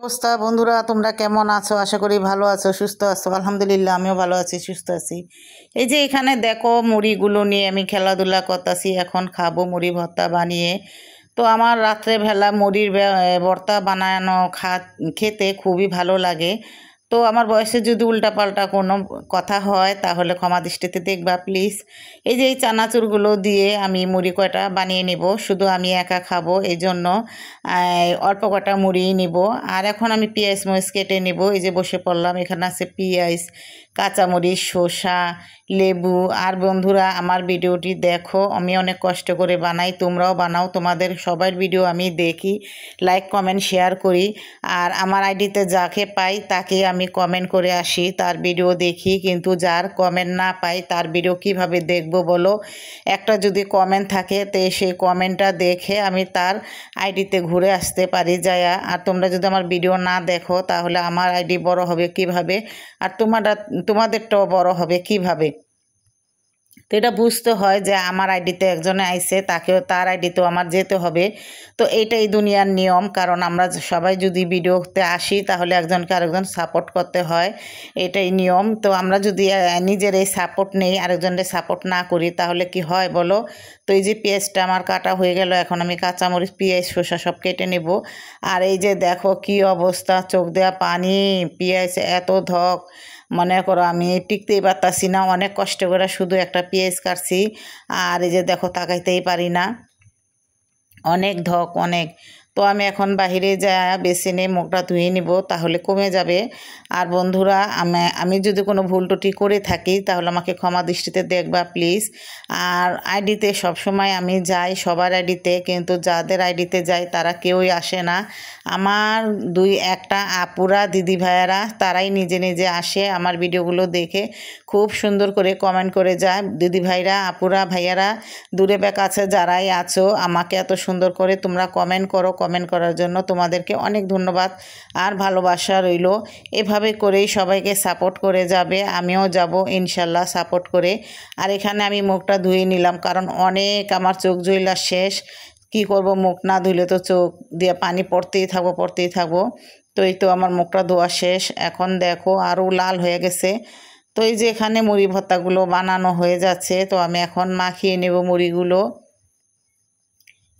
অবস্থা বন্ধুরা, তোমরা কেমন আছো? আশা করি ভালো আছো, সুস্থ আছো। আলহামদুলিল্লাহ, আমিও ভালো আছি, সুস্থ আছি। এই যে এখানে দেখো, মুড়িগুলো নিয়ে আমি খেলাধুলা করতেছি। এখন খাবো মুড়ি ভর্তা বানিয়ে। তো আমার রাত্রেবেলা মুড়ির ভর্তা বানানো খেতে খুবই ভালো লাগে। তো আমার বয়সে যদি উল্টাপাল্টা কোনো কথা হয় তাহলে ক্ষমা দৃষ্টিতে দেখবা প্লিজ। এই যে এই চানাচুরগুলো দিয়ে আমি মুড়ি কয়টা বানিয়ে নিব, শুধু আমি একা খাবো এই জন্য অল্প কটা মুড়ি নিব। আর এখন আমি পেঁয়াজ মরিচ কেটে নিব। এই যে বসে পড়লাম, এখানে আছে পেঁয়াজ, কাঁচামরিচ, শসা, লেবু। আর বন্ধুরা, আমার ভিডিওটি দেখো, আমি অনেক কষ্ট করে বানাই, তোমরাও বানাও। তোমাদের সবার ভিডিও আমি দেখি, লাইক কমেন্ট শেয়ার করি। আর আমার আইডিতে যাকে পাই তাকে আমি কমেন্ট করে আসি, তার ভিডিও দেখি। কিন্তু যার কমেন্ট না পাই তার ভিডিও কিভাবে দেখব বলো? একটা যদি কমেন্ট থাকে তো সেই কমেন্টটা দেখে আমি তার আইডিতে ঘুরে আসতে পারি যায়া। আর তোমরা যদি আমার ভিডিও না দেখো তাহলে আমার আইডি বড় হবে কিভাবে? আর তোমাদেরটাও বড় হবে কিভাবে? তো এটা বুঝতে হয় যে আমার আইডিতে একজনে আইছে, তাকেও তার আইডিতেও আমার যেতে হবে। তো এইটাই দুনিয়ার নিয়ম, কারণ আমরা সবাই যদি ভিডিওতে আসি তাহলে একজনকে আরেকজন সাপোর্ট করতে হয়, এটাই নিয়ম। তো আমরা যদি নিজের এই সাপোর্ট নেই, আরেকজনের সাপোর্ট না করি তাহলে কি হয় বলো? তো এই যে পেঁয়াজটা আমার কাটা হয়ে গেল, এখন আমি কাঁচামরিচ, পেঁয়াজ, শসা সব কেটে নেব। আর এই যে দেখো কি অবস্থা, চোখ দেওয়া পানি, পেঁয়াজ এত ধক, মনে করো আমি টিকতেই পারতাছি না। অনেক কষ্ট করে শুধু একটা পেঁয়াজ কাটছি। আর এই যে দেখো, তাকাইতেই পারি না, অনেক ধক অনেক। তো আমি এখন বাহিরে যা বেসিনে মুখটা ধুয়ে নিব, তাহলে কমে যাবে। আর বন্ধুরা, আমি যদি কোনো ভুল টুটি করে থাকি তাহলে আমাকে ক্ষমা দৃষ্টিতে দেখবা প্লিজ। আর আইডিতে সবসময় আমি যাই, সবার আইডিতে, কিন্তু যাদের আইডিতে যাই তারা কেউই আসে না। আমার দুই একটা আপুরা, দিদি ভাইয়ারা, তারাই নিজে নিজে আসে আমার ভিডিওগুলো দেখে, খুব সুন্দর করে কমেন্ট করে যায়। দিদি ভাইরা, আপুরা, ভাইয়ারা, দূরে বা কাছে যারাই আছো, আমাকে এত সুন্দর করে তোমরা কমেন্ট করো। কমেন্ট করার জন্য তোমাদেরকে অনেক ধন্যবাদ আর ভালোবাসা রইল। এভাবে করেই সবাইকে সাপোর্ট করে যাবে, আমিও যাব ইনশাল্লাহ সাপোর্ট করে। আর এখানে আমি মুখটা ধুয়ে নিলাম, কারণ অনেক আমার চোখ জইলা শেষ। কি করব, মুখ না ধুলে তো চোখ দিয়ে পানি পড়তেই থাকবো। তো এই তো আমার মুখটা ধোয়া শেষ। এখন দেখো আরও লাল হয়ে গেছে। তো এই যে এখানে মুড়ি ভর্তাগুলো বানানো হয়ে যাচ্ছে, তো আমি এখন মাখিয়ে নেব মুড়িগুলো।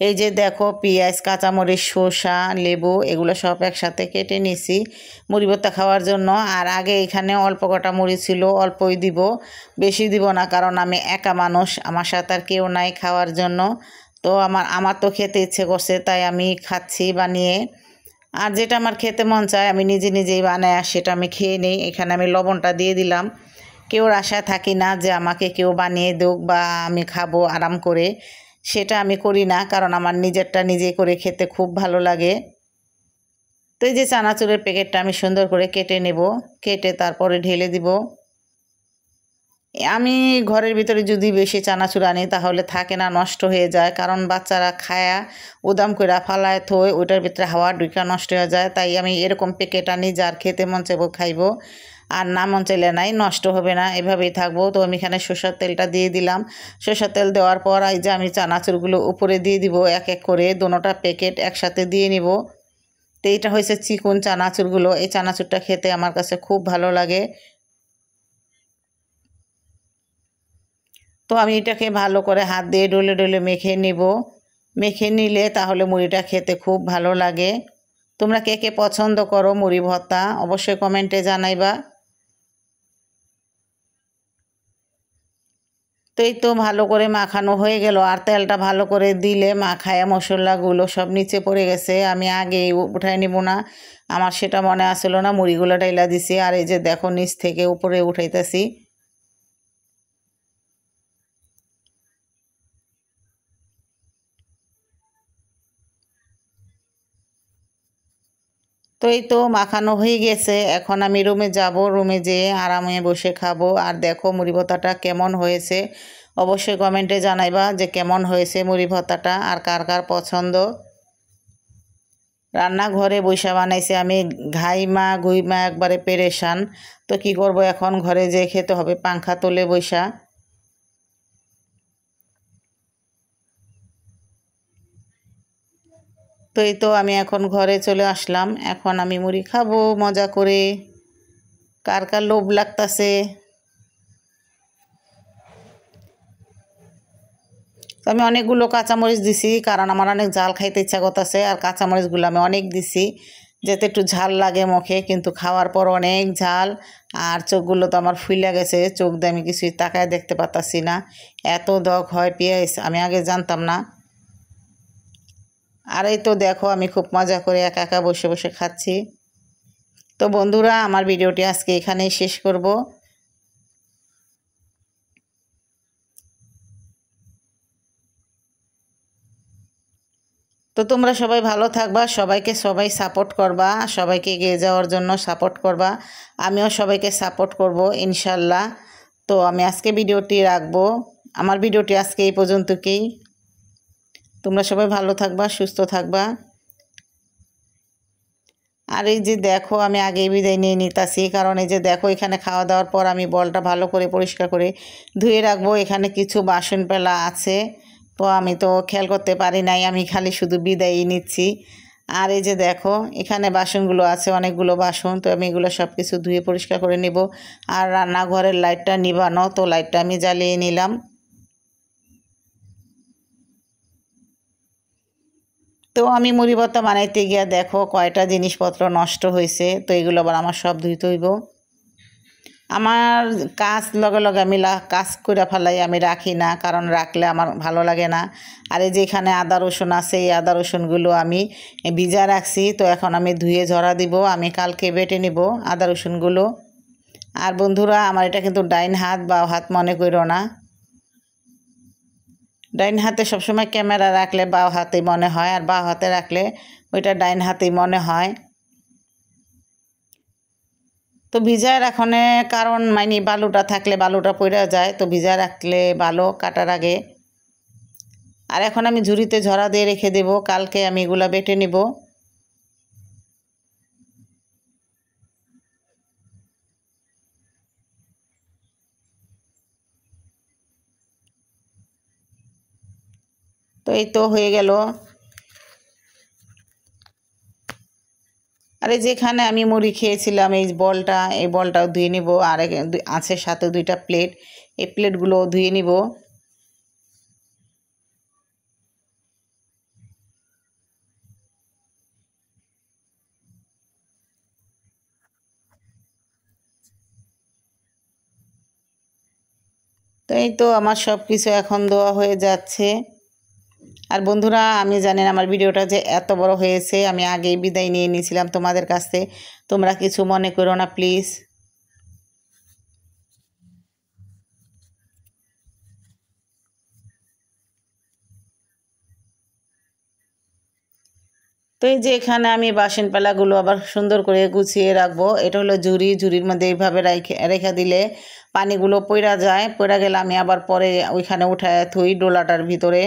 এই যে দেখো, পেঁয়াজ, কাঁচামরিচ, শসা, লেবু এগুলো সব একসাথে কেটে নিছি মুড়ি ভর্তা খাওয়ার জন্য। আর আগে এখানে অল্প কটা মুড়ি ছিল, অল্পই দিব, বেশি দিব না, কারণ আমি একা মানুষ, আমার সাথে আর কেউ নাই খাওয়ার জন্য। তো আমার তো খেতে ইচ্ছে করছে, তাই আমি খাচ্ছি বানিয়ে। আর যেটা আমার খেতে মন চায় আমি নিজে নিজেই বানাই, সেটা আমি খেয়ে নিই। এখানে আমি লবণটা দিয়ে দিলাম। কেউর আশায় থাকি না যে আমাকে কেউ বানিয়ে দেউক বা আমি খাবো আরাম করে, সেটা আমি করি না, কারণ আমার নিজেরটা নিজে করে খেতে খুব ভালো লাগে। তো এই যে চানাচুরের প্যাকেটটা আমি সুন্দর করে কেটে নেব, কেটে তারপরে ঢেলে দিব। আমি ঘরের ভিতরে যদি বেশি চানাচুর আনি তাহলে থাকে না, নষ্ট হয়ে যায়, কারণ বাচ্চারা খায়া উদাম করে ফালায় থই, ওইটার ভিতরে হাওয়া ঢুকা নষ্ট হয়ে যায়। তাই আমি এরকম প্যাকেট আনি, যার খেতে মন চাইব খাইব, আর না মন চাইলে নাই, নষ্ট হবে না, এভাবেই থাকবো। তো আমি এখানে সরষের তেলটা দিয়ে দিলাম। সরষের তেল দেওয়ার পর এই যে আমি চানাচুরগুলো উপরে দিয়ে দিব এক এক করে, দোনোটা প্যাকেট একসাথে দিয়ে নিব। তো এইটা হয়েছে চিকন চানাচুরগুলো। এই চানাচুরটা খেতে আমার কাছে খুব ভালো লাগে। তো আমি এটাকে ভালো করে হাত দিয়ে ডলে ডলে মেখে নিব। মেখে নিলে তাহলে মুড়িটা খেতে খুব ভালো লাগে। তোমরা কে কে পছন্দ করো মুড়ি ভর্তা অবশ্যই কমেন্টে জানাইবা। তো এই তো ভালো করে মাখানো হয়ে গেল। আর তেলটা ভালো করে দিলে মাখায়া মশলাগুলো সব নিচে পড়ে গেছে, আমি আগে উঠাই নিব না, আমার সেটা মনে আসলো না। মুড়িগুলো ডাইলা দিছি, আর এই যে দেখো নিচ থেকে উপরে উঠাইতেছি। তো এই তো মাখানো হয়ে গেছে, এখন আমি রুমে যাব, রুমে যেয়ে আরামে বসে খাবো। আর দেখো মুড়ি ভর্তাটা কেমন হয়েছে অবশ্যই কমেন্টে জানাইবা যে কেমন হয়েছে মুড়ি ভর্তাটা, আর কার কার পছন্দ। রান্নাঘরে বৈশা বানাইছে আমি, ঘাইমা গুইমা একবারে পেরেশান। তো কি করব, এখন ঘরে যেয়ে খেতে হবে পাংখা তলে বৈশা। তো এই তো আমি এখন ঘরে চলে আসলাম। এখন আমি মুড়ি খাবো মজা করে। কার কার লোভ লাগতাছে। তো আমি অনেকগুলো কাঁচামরিচ দিছি, কারণ আমার অনেক ঝাল খাইতে ইচ্ছা করতেছে। আর কাঁচামরিচগুলো আমি অনেক দিছি যাতে একটু ঝাল লাগে মুখে, কিন্তু খাওয়ার পর অনেক ঝাল। আর চোখগুলো তো আমার ফুলে গেছে, চোখ দিয়ে আমি কিছুই তাকায় দেখতে পারতাছি না, এত দগ হয় পেঁয়াজ, আমি আগে জানতাম না। আর এই তো দেখো আমি খুব মজা করে একা একা বসে বসে খাচ্ছি। তো বন্ধুরা, আমার ভিডিওটি আজকে এখানেই শেষ করব। তো তোমরা সবাই ভালো থাকবা, সবাইকে সবাই সাপোর্ট করবা, সবাইকে এগিয়ে যাওয়ার জন্য সাপোর্ট করবা। আমিও সবাইকে সাপোর্ট করব ইনশাল্লাহ। তো আমি আজকে ভিডিওটি রাখবো। আমার ভিডিওটি আজকে এই পর্যন্তই। তোমরা সবাই ভালো থাকবা, সুস্থ থাকবা। আর এই যে দেখো আমি আগেই বিদায় নিয়ে নিতেছি, কারণ এই যে দেখো এখানে খাওয়া দাওয়ার পর আমি বলটা ভালো করে পরিষ্কার করে ধুয়ে রাখবো। এখানে কিছু বাসন পেলা আছে, তো আমি তো খেয়াল করতে পারি নাই, আমি খালি শুধু বিদায়ই নিচ্ছি। আর এই যে দেখো এখানে বাসনগুলো আছে, অনেকগুলো বাসন, তো আমি এগুলো সব কিছু ধুয়ে পরিষ্কার করে নেব। আর রান্নাঘরের লাইটটা নিভানো, তো লাইটটা আমি জ্বালিয়ে নিলাম। তো আমি মুড়ি ভর্তা বানাইতে গিয়া দেখো কয়টা জিনিসপত্র নষ্ট হয়েছে, তো এগুলো আবার আমার সব ধুইতে হইব। আমার কাজ লগে লগে আমি কাজ করে ফেলাই, আমি রাখি না, কারণ রাখলে আমার ভালো লাগে না। আর এই যে এখানে আদা রসুন আছে, এই আদা রসুনগুলো আমি ভিজা রাখছি, তো এখন আমি ধুয়ে ঝরা দিব, আমি কালকে বেটে নিব আদা রসুনগুলো। আর বন্ধুরা, আমার এটা কিন্তু ডাইন হাত বা হাত মনে করো না। ডাইন হাতে সবসময় ক্যামেরা রাখলে বাও হাতে মনে হয়, আর বাও হাতে রাখলে ওইটা ডাইন হাতেই মনে হয়। তো ভিজায় রাখনে কারণ মানে বালুটা থাকলে বালুটা পড়ে যায়, তো ভিজায় রাখলে ভালো কাটার আগে। আর এখন আমি ঝুড়িতে ঝরা দিয়ে রেখে দেব, কালকে আমি এগুলা বেটে নিব। তো এই তো হয়ে গেল। আরে যেখানে আমি মুড়ি খেয়েছিলাম এই বলটা, এই বলটাও ধুয়ে নিব। আর আছে সাথে দুইটা প্লেট, এই প্লেটগুলো ধুয়ে নিব। তো এই তো আমার সব কিছু এখন দেওয়া হয়ে যাচ্ছে। আর বন্ধুরা, আমি জানি না আমার ভিডিওটা যে এত বড় হয়েছে, আমি আগেই বিদায় নিয়ে নিয়েছিলাম তোমাদের কাছে, তোমরা কিছু মনে করো না প্লিজ। তো এই যে এখানে আমি বাসন পালাগুলো আবার সুন্দর করে গুছিয়ে রাখবো। এটা হলো ঝুড়ি, ঝুড়ির মধ্যে এইভাবে রেখে দিলে পানিগুলো পইরা যায়, পইরা গেলে আমি আবার পরে ওইখানে উঠায় থুই ডোলাটার ভিতরে।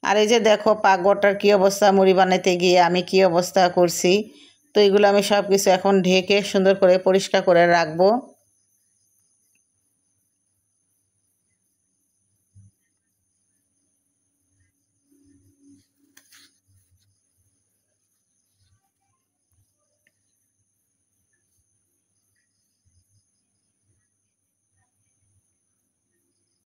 আর এই যে দেখো পাকঘরটার কী অবস্থা, মুড়ি বানাইতে গিয়ে আমি কী অবস্থা করছি। তো এগুলো আমি সব কিছু এখন ঢেকে সুন্দর করে পরিষ্কার করে রাখবো।